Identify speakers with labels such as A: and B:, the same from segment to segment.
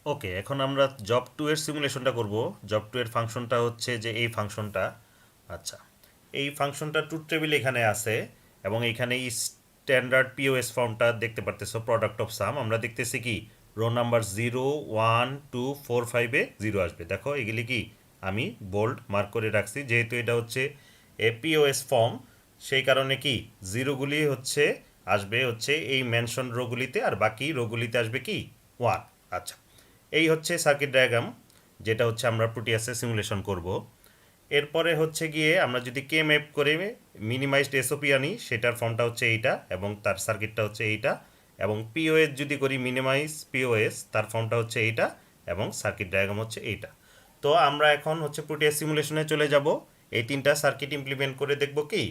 A: ওকে, এখন আমরা জব 2 এর সিমুলেশনটা করব। জব 2 এর ফাংশনটা হচ্ছে যে এই ফাংশনটা। আচ্ছা, এই ফাংশনটা ট্রুথ টেবিল এখানে আছে এবং এখানে স্ট্যান্ডার্ড পিওএস ফর্মটা দেখতে পারতেছো, প্রোডাক্ট অফ সাম। আমরা দেখতেছি কি রো নাম্বার 0 1 2 4 5-এ 0 আসবে। দেখো এগুলি কি আমি বোল্ড মার্ক করে রাখছি, যেহেতু এটা হচ্ছে পিওএস ফর্ম, সেই কারণে কি জিরোগুলি হচ্ছে আসবে হচ্ছে এই মেনশন রোগুলিতে, আর বাকি রোগুলিতে আসবে কি 1। আচ্ছা, এই হচ্ছে সার্কিট ডায়াগ্রাম, যেটা হচ্ছে আমরা প্রোটিয়াসে সিমুলেশন করব। এরপরে হচ্ছে গিয়ে আমরা যদি কে ম্যাপ করে মিনিমাইজড এসওপি আনি, সেটার ফর্মটা হচ্ছে এইটা এবং তার সার্কিটটা হচ্ছে এইটা। এবং পিওএস যদি করি মিনিমাইজ পিওএস, তার ফর্মটা হচ্ছে এইটা এবং সার্কিট ডায়াগ্রাম হচ্ছে এইটা। তো আমরা এখন হচ্ছে প্রোটিয়াস সিমুলেশনে চলে যাব। এই তিনটা সার্কিট ইমপ্লিমেন্ট করে দেখব কি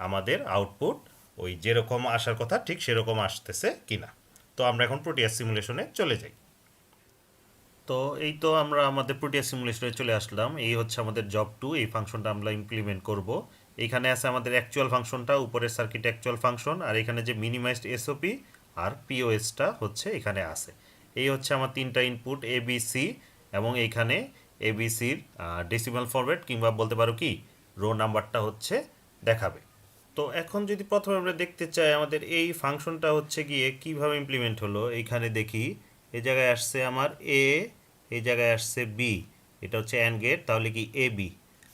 A: আমাদের আউটপুট ওই যেরকম আসার কথা ঠিক সেরকম আসতেছে কিনা। তো আমরা এখন প্রোটিয়াস সিমুলেশনে চলে যাই। তো এই তো আমরা আমাদের প্রোটিয়া সিমুলেশনে চলে আসলাম। এই হচ্ছে আমাদের জব 2, এই ফাংশনটা আমরা ইমপ্লিমেন্ট করব। এইখানে আছে আমাদের অ্যাকচুয়াল ফাংশনটা, উপরের সার্কিট অ্যাকচুয়াল ফাংশন, আর এখানে যে মিনিমাইজড এসওপি আর পিওএসটা হচ্ছে এখানে আছে। এই হচ্ছে আমার তিনটা ইনপুট এ বি সি, এবং এইখানে এবিসির ডেসিমাল ফরম্যাট কিংবা বলতে পারো কি রো নাম্বারটা হচ্ছে দেখাবে। তো এখন যদি প্রথমে আমরা দেখতে চাই আমাদের এই ফাংশনটা হচ্ছে গিয়ে কিভাবে ইমপ্লিমেন্ট হলো, এইখানে দেখি এই জায়গায় আসছে আমার এ, এই জায়গায় আসছে বি, এটা হচ্ছে অ্যান্ড গেট, তাহলে কি এ বি।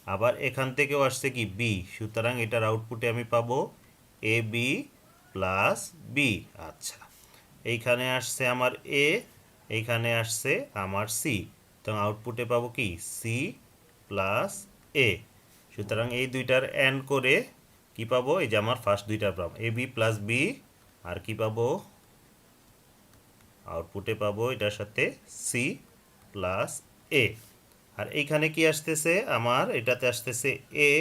A: আবার এখান থেকেও আসছে কি বি, সুতরাং এটার আউটপুটে আমি পাবো এ বি প্লাস বি। আচ্ছা, এইখানে আসছে আমার এ, এইখানে আসছে আমার সি, তো আউটপুটে পাবো কি সি প্লাস এ। সুতরাং এই দুইটার অ্যান্ড করে কি পাবো, এই যে আমার ফার্স্ট দুইটা পাবো এ বি প্লাস বি, আর কি পাবো আউটপুটে পাবো এটার সাথে সি প্লাস এ। আর এইখানে কি আসতেছে আমার, এটাতে আসতেছে এ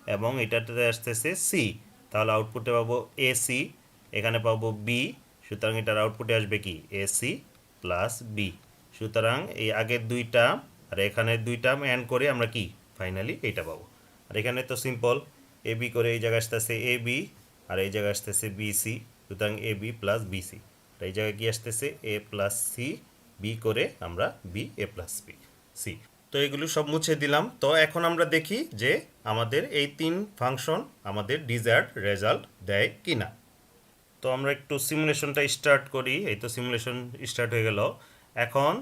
A: এবং এটাতে আসতেছে সি, তাহলে আউটপুটে পাবো এ সি, এখানে পাবো বি, সুতরাং এটার আউটপুটে আসবে কি এ সি প্লাস বি। সুতরাং এই আগের দুই টার্ম আর এখানের দুই টার্ম অ্যান্ড করে আমরা কি ফাইনালি এইটা পাবো। আর এখানে তো সিম্পল, এ বি করে এই জায়গায় আসতেছে এ বি, আর এই জায়গায় আসতেছে বি সি, সুতরাং A B plus B C. এই জায়গায় কি আসতেছে এ প্লাস সি, বি করে আমরা B A plus B C. তো এগুলো সব মুছে দিলাম। তো এখন আমরা দেখি যে আমাদের এই তিন ফাংশন আমাদের ডিজায়ার্ড রেজাল্ট দেয় কিনা। তো আমরা একটু সিমুলেশনটা স্টার্ট করি। এই তো সিমুলেশন স্টার্ট হয়ে গেল। এখন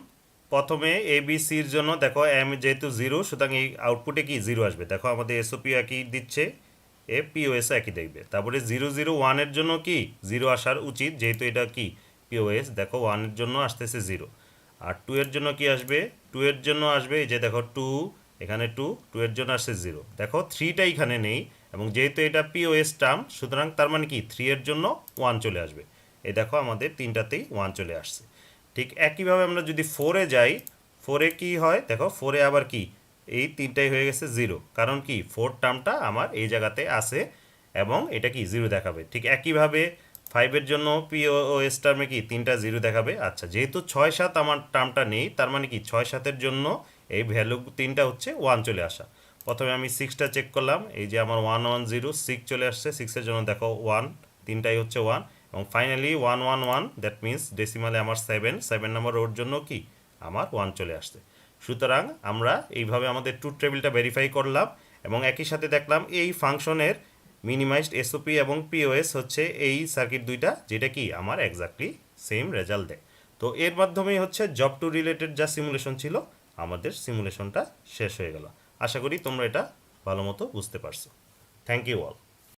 A: প্রথমে এ বি সির জন্য দেখো এম যেহেতু জিরো, সুতরাং এই আউটপুটে কি জিরো আসবে। দেখো আমাদের এসওপি একই দিচ্ছে, এ পিওএস একই দেখবে। তারপরে 0 0 1-এর জন্য কি জিরো আসার উচিত, যেহেতু এটা কি পিওএস। দেখো 1-এর জন্য আসতেছে জিরো। আর 2 এর জন্য কি আসবে, 2 এর জন্য আসবে এই যে দেখো 2, এখানে 2, 2 এর জন্য আসছে জিরো। দেখো 3টা এখানে নেই, এবং যেহেতু এটা পিওএস টার্ম, সুতরাং তার মানে কি 3 এর জন্য 1 চলে আসবে। এই দেখো আমাদের তিনটাতেই 1 চলে আসছে। ঠিক একইভাবে আমরা যদি 4-এ যাই, 4-এ কি হয় দেখো, 4-এ আবার কি এই তিনটাই হয়ে গেছে জিরো, কারণ কি 4 টার্মটা আমার এই জায়গাতে আছে এবং এটা কি জিরো দেখাবে। ঠিক একইভাবে 5-এর জন্য পিওএস টার্মে কি তিনটা জিরো দেখাবে। আচ্ছা, যেহেতু 6 7 আমার টার্মটা নেই, তার মানে কি 6 7-এর জন্য এই ভ্যালু তিনটা হচ্ছে 1 চলে আসা। প্রথমে আমি 6টা চেক করলাম, এই যে আমার 1 1 0 6 চলে আসছে। 6-এর জন্য দেখো 1, তিনটাই হচ্ছে 1, এবং ফাইনালি 1 1 1, দ্যাট মিন্স ডেসিমালে আমার 7 নাম্বার ওর জন্য কি আমার 1 চলে আসছে। সুতরাং আমরা এইভাবে আমাদের ট্রুথ টেবিলটা ভেরিফাই করলাম, এবং একই সাথে দেখলাম এই ফাংশনের মিনিমাইজড এসওপি এবং পিওএস হচ্ছে এই সার্কিট দুইটা, যেটা কি আমার এক্স্যাক্টলি সেম রেজাল্ট দেয়। তো এর মাধ্যমেই হচ্ছে জব টু রিলেটেড যা সিমুলেশন ছিল, আমাদের সিমুলেশনটা শেষ হয়ে গেল। আশা করি তোমরা এটা ভালো মতো বুঝতে পারছো। Thank you all.